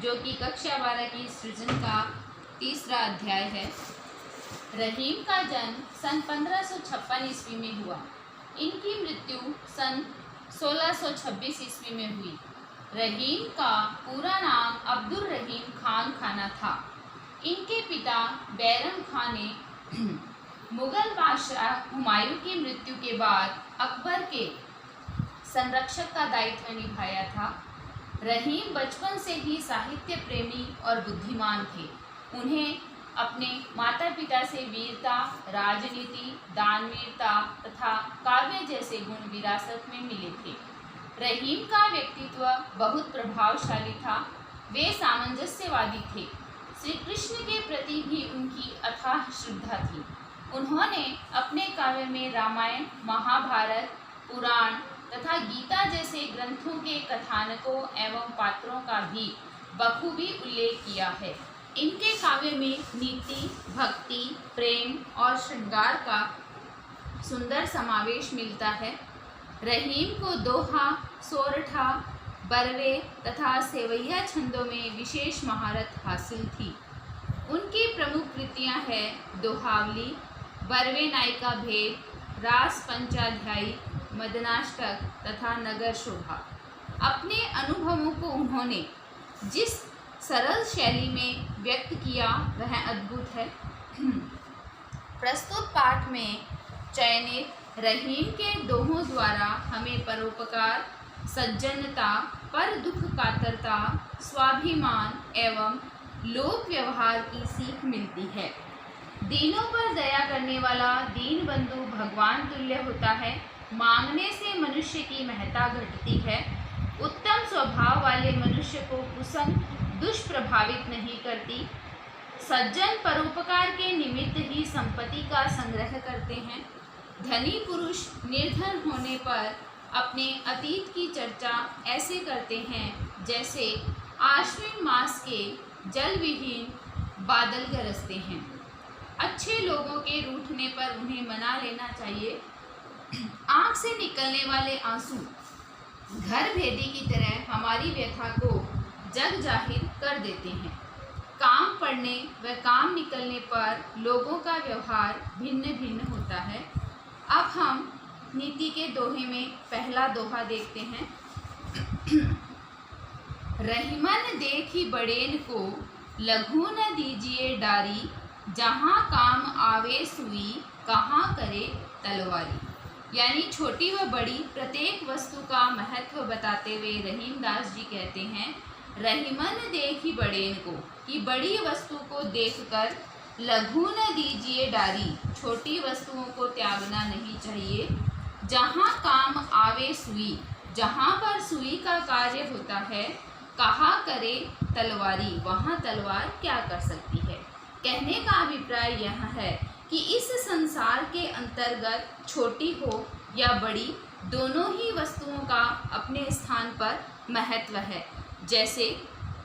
जो कि कक्षा 12 की सृजन का तीसरा अध्याय है। रहीम का जन्म सन 1556 ईस्वी में हुआ। इनकी मृत्यु सन 1626 ईस्वी में हुई। रहीम का पूरा नाम अब्दुल रहीम खान खाना था। इनके पिता बैरम खान ने मुगल बादशाह हुमायूं की मृत्यु के बाद अकबर के संरक्षक का दायित्व निभाया था। रहीम बचपन से ही साहित्य प्रेमी और बुद्धिमान थे। उन्हें अपने माता पिता से वीरता, राजनीति, दानवीरता तथा काव्य जैसे गुण विरासत में मिले थे। रहीम का व्यक्तित्व बहुत प्रभावशाली था। वे सामंजस्यवादी थे। श्री कृष्ण के प्रति भी उनकी अथाह श्रद्धा थी। उन्होंने अपने काव्य में रामायण, महाभारत, पुराण तथा गीता जैसे ग्रंथों के कथानकों एवं पात्रों का भी बखूबी उल्लेख किया है। इनके काव्य में नीति, भक्ति, प्रेम और श्रृंगार का सुंदर समावेश मिलता है। रहीम को दोहा, सोरठा, बरवे तथा सेवैया छंदों में विशेष महारत हासिल थी। उनकी प्रमुख कृतियां हैं दोहावली, बरवे नायिका भेद, रास पंचाध्यायी, मदनाष्टक तथा नगर शोभा। अपने अनुभवों को उन्होंने जिस सरल शैली में व्यक्त किया वह अद्भुत है। प्रस्तुत पाठ में चयनित रहीम के दोहों द्वारा हमें परोपकार, सज्जनता, पर दुख कातरता, स्वाभिमान एवं लोक व्यवहार की सीख मिलती है। दीनों पर दया करने वाला दीन बंधु भगवान तुल्य होता है। मांगने से मनुष्य की महत्ता घटती है। उत्तम स्वभाव वाले मनुष्य को कुसंग दुष्प्रभावित नहीं करती। सज्जन परोपकार के निमित्त ही संपत्ति का संग्रह करते हैं। धनी पुरुष निर्धन होने पर अपने अतीत की चर्चा ऐसे करते हैं जैसे आश्विन मास के जल विहीन बादल गरजते हैं। अच्छे लोगों के रूठने पर उन्हें मना लेना चाहिए। आँख से निकलने वाले आंसू घर भेदी की तरह हमारी व्यथा को जग जाहिर कर देते हैं। काम पड़ने व काम निकलने पर लोगों का व्यवहार भिन्न भिन्न होता है। अब हम नीति के दोहे में पहला दोहा देखते हैं। रहीमन देखी बड़ेन को लघु न दीजिए डारी, जहाँ काम आवे सुई कहाँ करे तलवारी। यानी छोटी व बड़ी प्रत्येक वस्तु का महत्व बताते हुए रहीमदास जी कहते हैं, रहीमन देखी बड़ेन को, कि बड़ी वस्तु को देखकर लघु न दीजिए डारी, छोटी वस्तुओं को त्यागना नहीं चाहिए। जहाँ काम आवे सुई, जहाँ पर सुई का कार्य होता है, कहा करे तलवारी, वहाँ तलवार क्या कर सकती है। कहने का अभिप्राय यह है कि इस संसार के अंतर्गत छोटी हो या बड़ी, दोनों ही वस्तुओं का अपने स्थान पर महत्व है। जैसे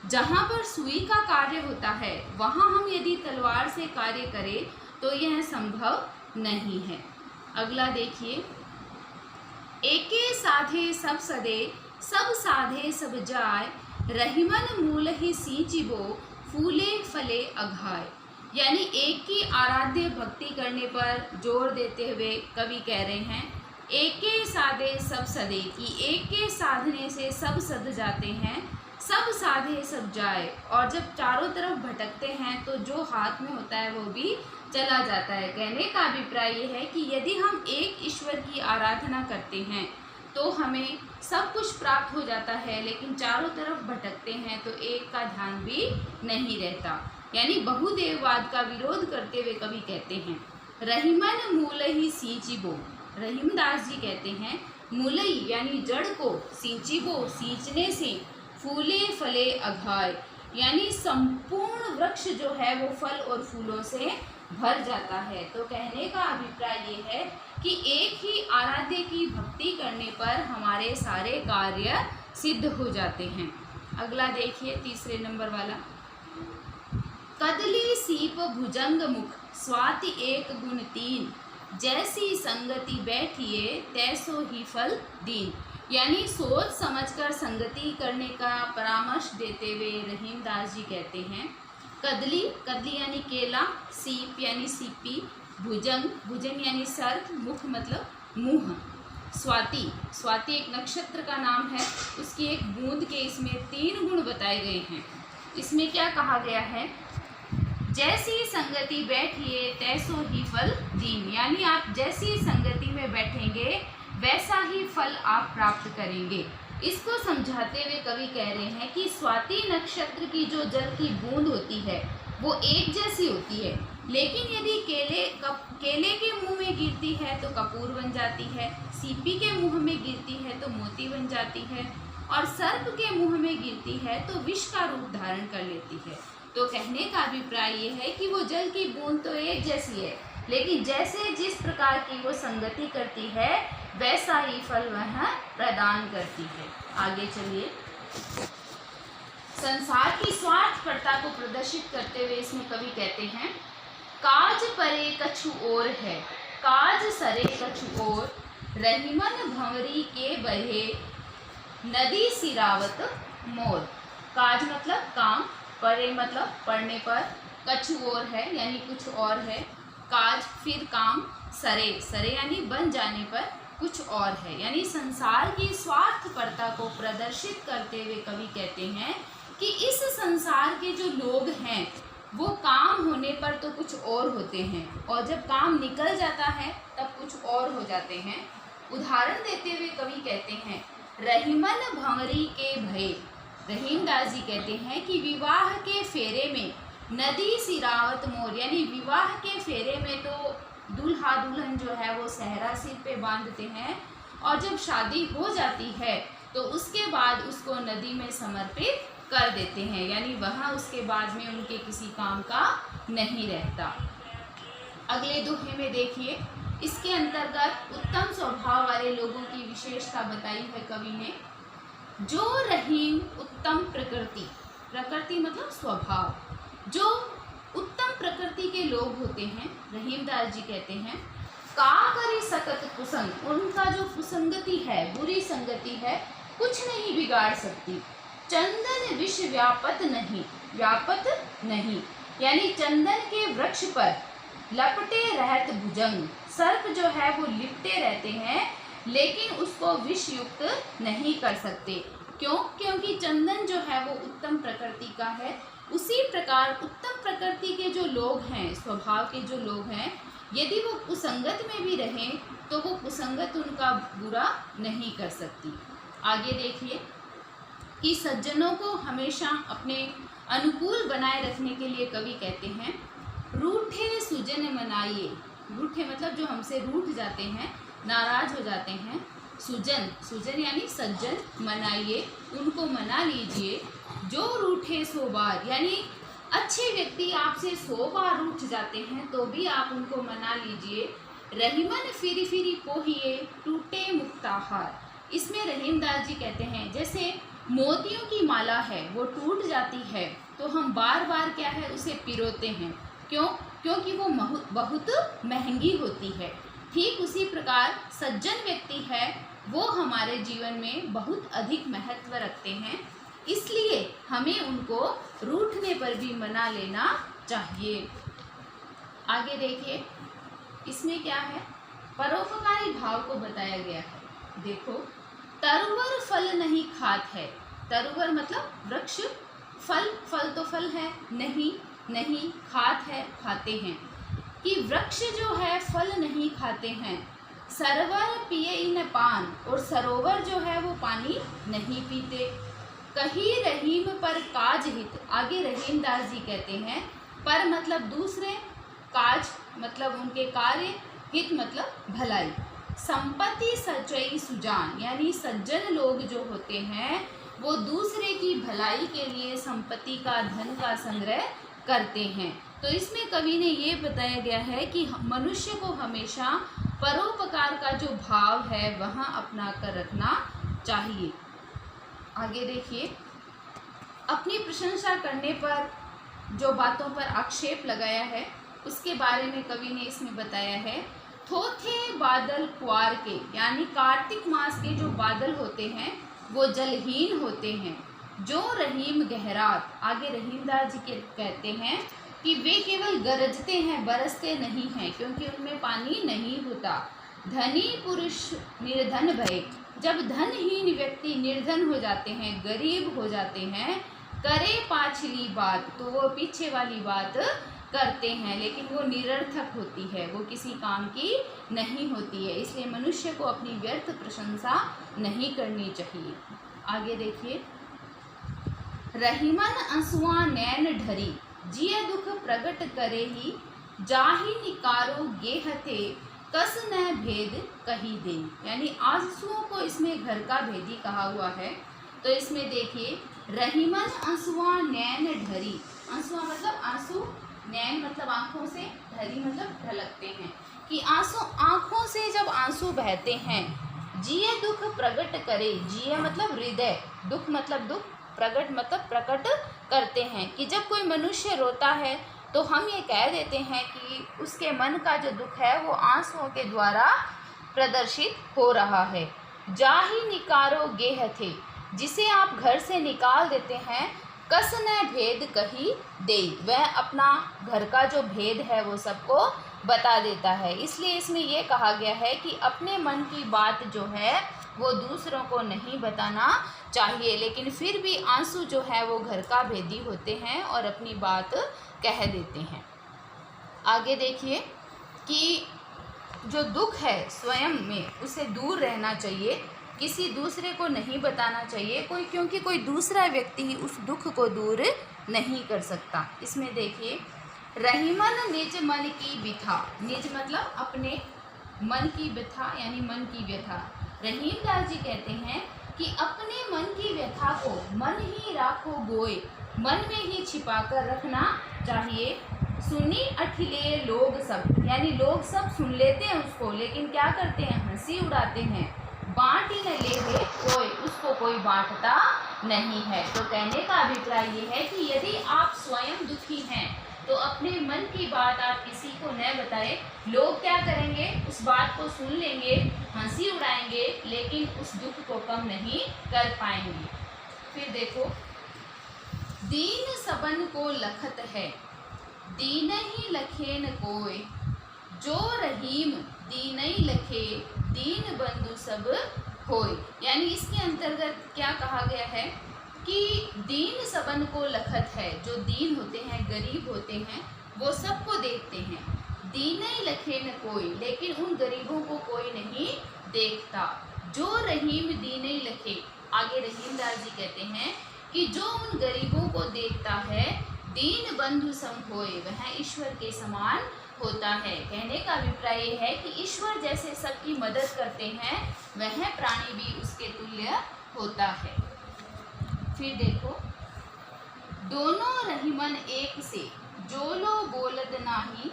जहाँ पर सुई का कार्य होता है वहाँ हम यदि तलवार से कार्य करें तो यह संभव नहीं है। अगला देखिए, एके साधे सब सदे, सब साधे सब जाय, रहीमन मूल ही सींचिबो, फूले फले अघाय। यानी एक की आराध्य भक्ति करने पर जोर देते हुए कवि कह रहे हैं, एके साधे सब सदे, कि एक के साधने से सब सद जाते हैं, सब साधे सब जाए। और जब चारों तरफ भटकते हैं तो जो हाथ में होता है वो भी चला जाता है। कहने का अभिप्राय ये है कि यदि हम एक ईश्वर की आराधना करते हैं तो हमें सब कुछ प्राप्त हो जाता है, लेकिन चारों तरफ भटकते हैं तो एक का ध्यान भी नहीं रहता। यानी बहुदेववाद का विरोध करते हुए कवि कहते हैं, रहीमन मूल ही सींचिबो। रहीमदास जी कहते हैं मूलई यानी जड़ को, सींचिबो सींचने से, फूले फले अघाय, यानी संपूर्ण वृक्ष जो है वो फल और फूलों से भर जाता है। तो कहने का अभिप्राय ये है कि एक ही आराध्य की भक्ति करने पर हमारे सारे कार्य सिद्ध हो जाते हैं। अगला देखिए, तीसरे नंबर वाला, कदली सीप भुजंग मुख, स्वाति एक गुण तीन, जैसी संगति बैठिए तैसो ही फल दीन। यानी सोच समझकर संगति करने का परामर्श देते हुए रहीमदास जी कहते हैं, कदली, कदली यानी केला, सीप यानी सीपी, भुजंग, भुजंग यानी सर्प, मुख मतलब मुंह, स्वाति, स्वाति एक नक्षत्र का नाम है, उसकी एक बूंद के इसमें 3 गुण बताए गए हैं। इसमें क्या कहा गया है, जैसी संगति बैठिए तैसो ही फल दीन, यानी आप जैसी संगति में बैठेंगे वैसा ही फल आप प्राप्त करेंगे। इसको समझाते हुए कवि कह रहे हैं कि स्वाति नक्षत्र की जो जल की बूंद होती है वो एक जैसी होती है, लेकिन यदि केले के मुंह में गिरती है तो कपूर बन जाती है, सीपी के मुंह में गिरती है तो मोती बन जाती है, और सर्प के मुंह में गिरती है तो विष का रूप धारण कर लेती है। तो कहने का अभिप्राय ये है कि वो जल की बूंद तो एक जैसी है, लेकिन जैसे जिस प्रकार की वो संगति करती है वैसा ही फल वह प्रदान करती है। आगे चलिए, संसार की स्वार्थपरता को प्रदर्शित करते हुए इसमें कवि कहते हैं, काज परे कछु और है, काज सरे कछु और, रहीमन भंवरी के बहे, नदी सिरावत मोर। काज मतलब काम, परे मतलब पढ़ने पर, कछु और है यानी कुछ और है, काज फिर काम, सरे, सरे यानी बन जाने पर कुछ और है, यानी संसार की स्वार्थपरता को प्रदर्शित करते हुए कवि कहते हैं कि इस संसार के जो लोग हैं वो काम होने पर तो कुछ और होते हैं, और जब काम निकल जाता है तब कुछ और हो जाते हैं। उदाहरण देते हुए कवि कहते हैं, रहीमन भंवरी के भय, रहीमदास जी कहते हैं कि विवाह के फेरे में नदी सिरावत मोर, यानी विवाह के फेरे में तो दूल्हा दुल्हन जो है वो सहरा सिर पे बांधते हैं, और जब शादी हो जाती है तो उसके बाद उसको नदी में समर्पित कर देते हैं, यानी वहाँ उसके बाद में उनके किसी काम का नहीं रहता। अगले दोहे में देखिए, इसके अंतर्गत उत्तम स्वभाव वाले लोगों की विशेषता बताई है कवि ने। जो रहीम उत्तम प्रकृति, प्रकृति मतलब स्वभाव, जो उत्तम प्रकृति के लोग होते हैं, रहीमदास जी कहते हैं, का करे सकत कुसंग, उनका जो कुसंगति है, बुरी संगति है, कुछ नहीं बिगाड़ सकती। चंदन विष व्यापत नहीं, व्यापत नहीं यानी चंदन के वृक्ष पर लपटे रहत भुजंग, सर्प जो है वो लिपटे रहते हैं लेकिन उसको विष युक्त नहीं कर सकते। क्यों? क्योंकि चंदन जो है वो उत्तम प्रकृति का है। उसी प्रकार उत्तम प्रकृति के जो लोग हैं, स्वभाव के जो लोग हैं, यदि वो कुसंगत में भी रहें तो वो कुसंगत उनका बुरा नहीं कर सकती। आगे देखिए कि सज्जनों को हमेशा अपने अनुकूल बनाए रखने के लिए कवि कहते हैं, रूठे सुजन मनाइए, रूठे मतलब जो हमसे रूठ जाते हैं, नाराज हो जाते हैं, सुजन, सुजन यानी सज्जन, मनाइए, उनको मना लीजिए। जो रूठे 100 बार, यानी अच्छे व्यक्ति आपसे 100 बार रूठ जाते हैं तो भी आप उनको मना लीजिए। रहीमन फिरी फिरी पोहिए, टूटे मुक्ताहार, इसमें रहीमदास जी कहते हैं जैसे मोतियों की माला है वो टूट जाती है तो हम बार बार क्या है उसे पिरोते हैं। क्यों? क्योंकि वो बहुत महंगी होती है। ठीक उसी प्रकार सज्जन व्यक्ति है वो हमारे जीवन में बहुत अधिक महत्व रखते हैं, इसलिए हमें उनको रूठने पर भी मना लेना चाहिए। आगे देखिए, इसमें क्या है, परोपकारी भाव को बताया गया है। देखो, तरुवर फल नहीं खात है, तरुवर मतलब वृक्ष, फल, फल तो फल है, नहीं, नहीं, खात है, खाते हैं, कि वृक्ष जो है फल नहीं खाते हैं। सरोवर पिए न पान, और सरोवर जो है वो पानी नहीं पीते। कहीं रहीम पर काज हित, आगे रहीमदास जी कहते हैं पर मतलब दूसरे, काज मतलब उनके कार्य, हित मतलब भलाई। संपत्ति सचई सुजान, यानी सज्जन लोग जो होते हैं वो दूसरे की भलाई के लिए संपत्ति का, धन का संग्रह करते हैं। तो इसमें कवि ने ये बताया गया है कि मनुष्य को हमेशा परोपकार का जो भाव है वहाँ अपना कर रखना चाहिए। आगे देखिए, अपनी प्रशंसा करने पर जो बातों पर आक्षेप लगाया है उसके बारे में कवि ने इसमें बताया है। थोथे बादल कुआर के, यानी कार्तिक मास के जो बादल होते हैं वो जलहीन होते हैं। जो रहीम गहरात, आगे रहीमदास जी के कहते हैं कि वे केवल गरजते हैं, बरसते नहीं हैं, क्योंकि उनमें पानी नहीं होता। धनी पुरुष निर्धन भय, जब धनहीन व्यक्ति निर्धन हो जाते हैं, गरीब हो जाते हैं, करे पाछली बात, तो वो पीछे वाली बात करते हैं, लेकिन वो निरर्थक होती है, वो किसी काम की नहीं होती है। इसलिए मनुष्य को अपनी व्यर्थ प्रशंसा नहीं करनी चाहिए। आगे देखिए, रहीमन अंसुआ नैन ढरी, जिय दुख प्रगट करे ही, जाहि निकारो गेहते, कस न भेद कही दे। यानी आंसुओं को इसमें घर का भेदी कहा हुआ है। तो इसमें देखिए, रहीमन अंसुआ नैन ढरी, अंसुआ मतलब आंसू, नैन मतलब आंखों से, ढरी मतलब ढलकते हैं, कि आंसू, आंखों से जब आंसू बहते हैं, जिये दुख प्रकट करे, जिये मतलब हृदय, दुख मतलब दुख, प्रकट मतलब प्रकट करते हैं, कि जब कोई मनुष्य रोता है तो हम ये कह देते हैं कि उसके मन का जो दुख है वो आंसुओं के द्वारा प्रदर्शित हो रहा है। जाहि निकारो गेह थे, जिसे आप घर से निकाल देते हैं, कस न भेद कही दे, वह अपना घर का जो भेद है वो सबको बता देता है। इसलिए इसमें यह कहा गया है कि अपने मन की बात जो है वो दूसरों को नहीं बताना चाहिए, लेकिन फिर भी आंसू जो है वो घर का भेदी होते हैं और अपनी बात कह देते हैं। आगे देखिए कि जो दुख है स्वयं में, उसे दूर रहना चाहिए, किसी दूसरे को नहीं बताना चाहिए कोई, क्योंकि कोई दूसरा व्यक्ति ही उस दुख को दूर नहीं कर सकता। इसमें देखिए, रहीमन निज मन की बिथा, निज मतलब अपने मन की व्यथा, यानी मन की व्यथा। रहीमदास जी कहते हैं कि अपने मन की व्यथा को मन ही राखो गोए, मन में ही छिपा कर रखना चाहिए। सुनी अठिले लोग सब, यानी लोग सब सुन लेते हैं उसको, लेकिन क्या करते हैं, हंसी उड़ाते हैं। बाँट ही न ले कोई, उसको कोई बांटता नहीं है। तो कहने का अभिप्राय ये है कि यदि आप स्वयं दुखी हैं तो अपने मन की बात आप किसी को न बताएं। लोग क्या करेंगे, उस बात को सुन लेंगे, हंसी उड़ाएंगे, लेकिन उस दुख को कम नहीं कर पाएंगे। फिर देखो, दीन सबन को लखत है, दीन ही लखेन कोय, जो रहीम दीन ही लखे, दीन बंधु सब होय। यानी इसके अंतर्गत क्या कहा गया है कि दीन सबन को लखत है, जो दीन होते हैं, गरीब होते हैं, वो सबको देखते हैं। दीन ही लखे न कोई, लेकिन उन गरीबों को कोई नहीं देखता। जो रहीम दीन ही लखे, आगे रहीमदास जी कहते हैं कि जो उन गरीबों को देखता है, दीन बंधु सम होए, वह ईश्वर के समान होता है। कहने का अभिप्राय ये है कि ईश्वर जैसे सबकी मदद करते हैं, वह प्राणी भी उसके तुल्य होता है। फिर देखो, दोनों रहीमन एक से, जो लो बोलत नाही,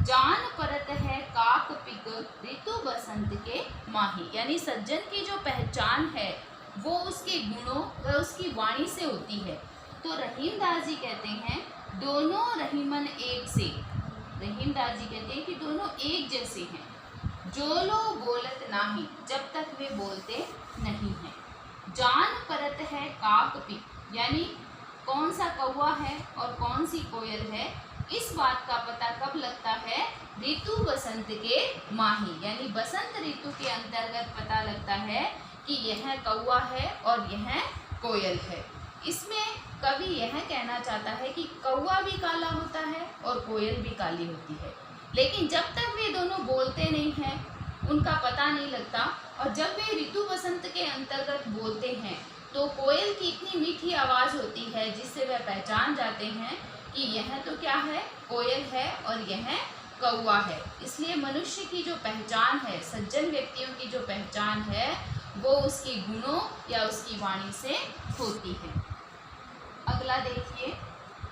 जान परत है काक पिक, ऋतु बसंत के माही। यानी सज्जन की जो पहचान है वो उसके गुणों व उसकी वाणी से होती है। तो रहीमदास जी कहते हैं दोनों रहीमन एक से, रहीमदास जी कहते हैं कि दोनों एक जैसे हैं। जो लो बोलत नाही, जब तक वे बोलते नहीं हैं। जान परत है काक पिक, यानी कौन सा कौवा है और कौन सी कोयल है, इस बात का पता कब लगता है, ऋतु बसंत के माही, यानी बसंत ऋतु के अंतर्गत पता लगता है कि यह कौवा है और यह कोयल है। इसमें कवि यह कहना चाहता है कि कौवा भी काला होता है और कोयल भी काली होती है, लेकिन जब तक वे दोनों बोलते नहीं हैं उनका पता नहीं लगता। और जब वे ऋतु बसंत के अंतर्गत बोलते हैं तो कोयल की इतनी मीठी आवाज़ होती है जिससे वह पहचान जाते हैं कि यह तो क्या है, कोयल है और यह कौवा है। इसलिए मनुष्य की जो पहचान है, सज्जन व्यक्तियों की जो पहचान है, वो उसके गुणों या उसकी वाणी से होती है। अगला देखिए,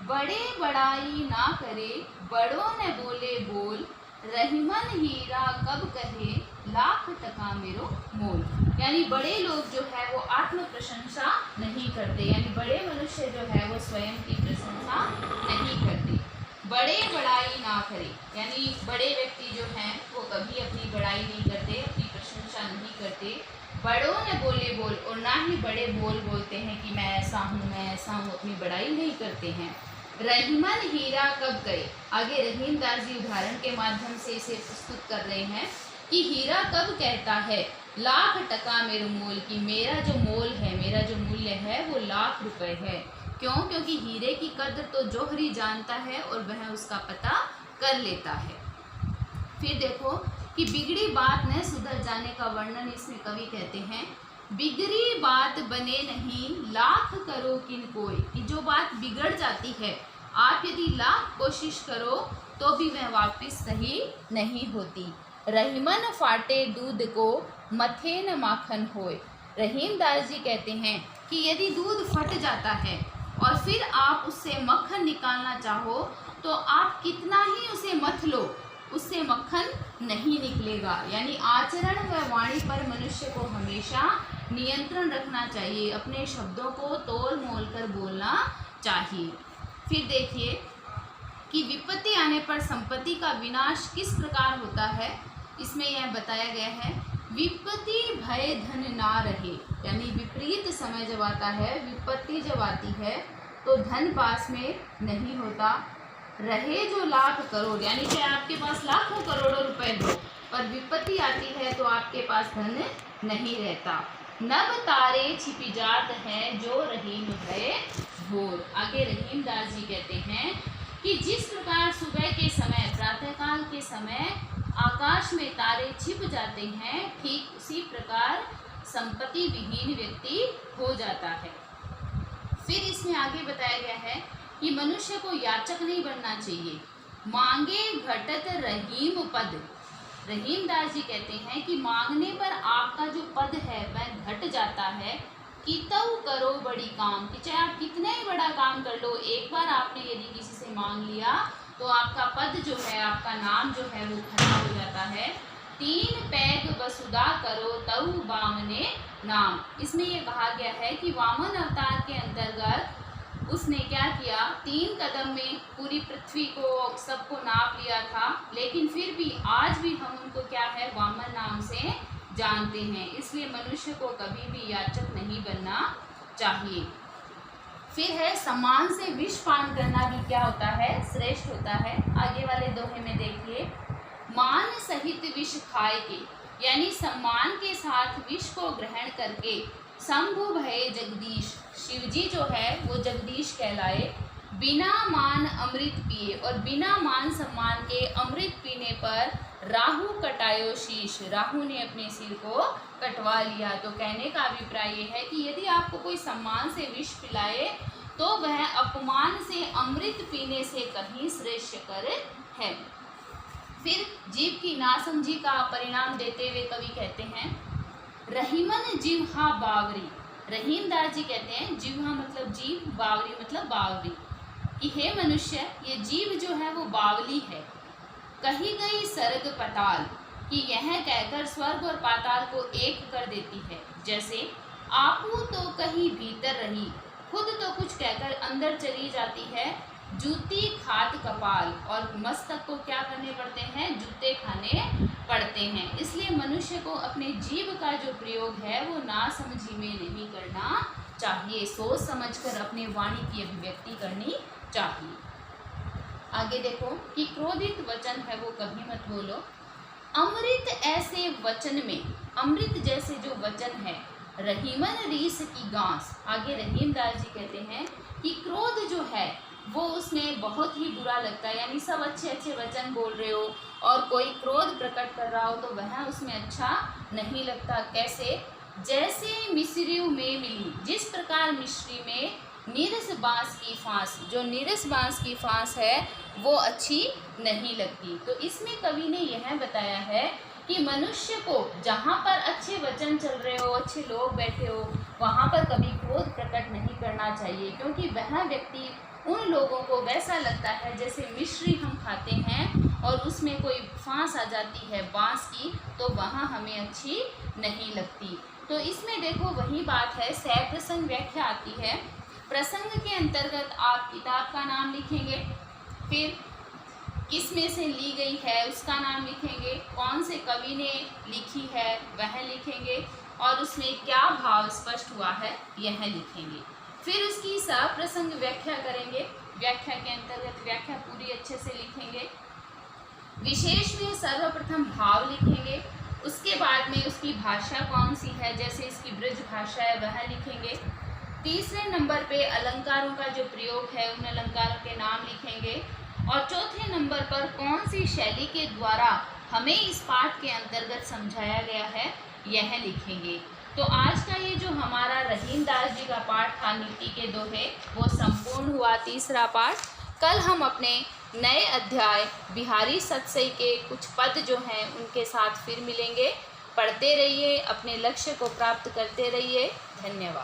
बड़े बड़ाई ना करे, बड़ों ने बोले बोल, रहीमन हीरा कब कहे, लाख टका मेरो मोल। यानी बड़े लोग जो है वो आत्म प्रशंसा नहीं करते, यानी बड़े मनुष्य जो है वो स्वयं की प्रशंसा नहीं करते। बड़े बड़ाई ना करे, यानी बड़े व्यक्ति जो हैं वो कभी अपनी बड़ाई नहीं करते, अपनी प्रशंसा नहीं करते। बड़ों ने बोले बोल, और ना ही बड़े बोलते हैं कि मैं ऐसा हूँ मैं ऐसा हूँ, अपनी बड़ाई नहीं करते हैं। रहीमन हीरा कब करे, आगे रहीमदास जी उदाहरण के माध्यम से इसे प्रस्तुत कर रहे हैं कि हीरा कब कहता है लाख टका मेरे मोल, की मेरा जो मोल है, मेरा जो मूल्य है वो लाख रुपए है। क्यों? क्योंकि हीरे की कद्र तो जौहरी जानता है और वह उसका पता कर लेता है। फिर देखो कि बिगड़ी बात न सुधर जाने का वर्णन इसमें कवि कहते हैं, बिगड़ी बात बने नहीं लाख करो किन कोई, कि जो बात बिगड़ जाती है आप यदि लाख कोशिश करो तो भी वह वापस सही नहीं होती। रहीमन फाटे दूध को मथे न माखन होए। रहीमदास जी कहते हैं कि यदि दूध फट जाता है और फिर आप उससे मक्खन निकालना चाहो तो आप कितना ही उसे मथ लो, उससे मक्खन नहीं निकलेगा। यानी आचरण व वाणी पर मनुष्य को हमेशा नियंत्रण रखना चाहिए, अपने शब्दों को तोल मोल कर बोलना चाहिए। फिर देखिए कि विपत्ति आने पर संपत्ति का विनाश किस प्रकार होता है, इसमें यह बताया गया है, विपत्ति भय धन ना रहे, यानी विपरीत समय जब आता है, विपत्ति जब आती है तो धन पास में नहीं होता। रहे जो लाख करोड़, यानी कि आपके पास लाखों करोड़ों रुपए हो पर विपत्ति आती है तो आपके पास धन नहीं रहता। नभ तारे छिपी जात है जो रहीम भय भोर। आगे रहीमदास जी कहते हैं कि जिस प्रकार सुबह के समय, प्रातःकाल के समय आकाश में तारे छिप जाते हैं, ठीक उसी प्रकार संपत्ति विहीन व्यक्ति हो जाता है। फिर इसमें आगे बताया गया है कि मनुष्य को याचक नहीं बनना चाहिए, मांगे घटत रहीम पद। रहीमदास जी कहते हैं कि मांगने पर आपका जो पद है वह घट जाता है। कि तव करो बड़ी काम, कि चाहे आप कितना ही बड़ा काम कर लो, एक बार आपने यदि किसी से मांग लिया तो आपका पद जो है, आपका नाम जो है वो खराब हो जाता है। तीन पैग वसुधा करो तव बामने नाम। इसमें यह कहा गया है कि वामन अवतार के अंतर्गत उसने क्या किया, 3 कदम में पूरी पृथ्वी को सबको नाप लिया था, लेकिन फिर भी आज भी हम उनको क्या है, वामन नाम से जानते हैं। इसलिए मनुष्य को कभी भी याचक नहीं बनना चाहिए। फिर है सम्मान से विष पान करना भी क्या होता है, श्रेष्ठ होता है। आगे वाले दोहे में देखिए, मान सहित विष खाए के, यानी सम्मान के साथ विष को ग्रहण करके शंभु भये जगदीश, शिवजी जो है वो जगदीश कहलाए। बिना मान अमृत पिए, और बिना मान सम्मान के अमृत पीने पर राहु कटायो शीश, राहु ने अपने सिर को कटवा लिया। तो कहने का अभिप्राय ये है कि यदि आपको कोई सम्मान से विष पिलाए तो वह अपमान से अमृत पीने से कहीं श्रेष्ठकर है। फिर जीव की नासमझी का परिणाम देते हुए कवि कहते हैं, रहीमन जिह्वा बावरी। रहीमदास जी कहते हैं जिह्वा मतलब जीव, बावरी मतलब बावरी, कि हे मनुष्य ये जीव जो है वो बावली है। कही गई सर्ग पताल, कि यह कहकर स्वर्ग और पाताल को एक कर देती है। जैसे आपू तो कहीं भीतर रही, खुद तो कुछ कहकर अंदर चली जाती है। जूती खात कपाल, और मस्तक को क्या करने पड़ते हैं, जूते खाने पड़ते हैं। इसलिए मनुष्य को अपने जीव का जो प्रयोग है वो नासमझी में नहीं करना चाहिए, सोच समझकर अपने वाणी की अभिव्यक्ति करनी चाहिए। आगे देखो कि क्रोधित वचन है वो कभी मत बोलो। अमृत ऐसे वचन में, अमृत जैसे जो वचन है, रहीमन रीस की गांस। आगे रहीमदास जी कहते हैं कि क्रोध जो है वो उसमें बहुत ही बुरा लगता है, यानी सब अच्छे अच्छे वचन बोल रहे हो और कोई क्रोध प्रकट कर रहा हो तो वह उसमें अच्छा नहीं लगता। कैसे? जैसे मिस्री में मिली, जिस प्रकार मिश्री में नीरस बांस की फांस, जो नीरस बांस की फांस है वो अच्छी नहीं लगती। तो इसमें कवि ने यह बताया है कि मनुष्य को जहाँ पर अच्छे वचन चल रहे हो, अच्छे लोग बैठे हो, वहाँ पर कभी क्रोध प्रकट नहीं करना चाहिए, क्योंकि वह व्यक्ति उन लोगों को वैसा लगता है जैसे मिश्री हम खाते हैं और उसमें कोई फांस आ जाती है बांस की, तो वहाँ हमें अच्छी नहीं लगती। तो इसमें देखो वही बात है, सह प्रसंग व्याख्या आती है। प्रसंग के अंतर्गत आप किताब का नाम लिखेंगे, फिर किस में से ली गई है उसका नाम लिखेंगे, कौन से कवि ने लिखी है वह लिखेंगे, और उसमें क्या भाव स्पष्ट हुआ है यह लिखेंगे। फिर उसकी सप्रसंग व्याख्या करेंगे। व्याख्या के अंतर्गत व्याख्या पूरी अच्छे से लिखेंगे। विशेष में सर्वप्रथम भाव लिखेंगे। उसके बाद में उसकी भाषा कौन सी है, जैसे इसकी ब्रज भाषा है वह लिखेंगे। तीसरे नंबर पे अलंकारों का जो प्रयोग है उन अलंकारों के नाम लिखेंगे। और चौथे नंबर पर कौन सी शैली के द्वारा हमें इस पाठ के अंतर्गत समझाया गया है यह लिखेंगे। तो आज का ये जो हमारा रहीम दास जी का पाठ था नीति के दोहे वो संपूर्ण हुआ, तीसरा पाठ। कल हम अपने नए अध्याय बिहारी सतसई के कुछ पद जो हैं उनके साथ फिर मिलेंगे। पढ़ते रहिए, अपने लक्ष्य को प्राप्त करते रहिए। धन्यवाद।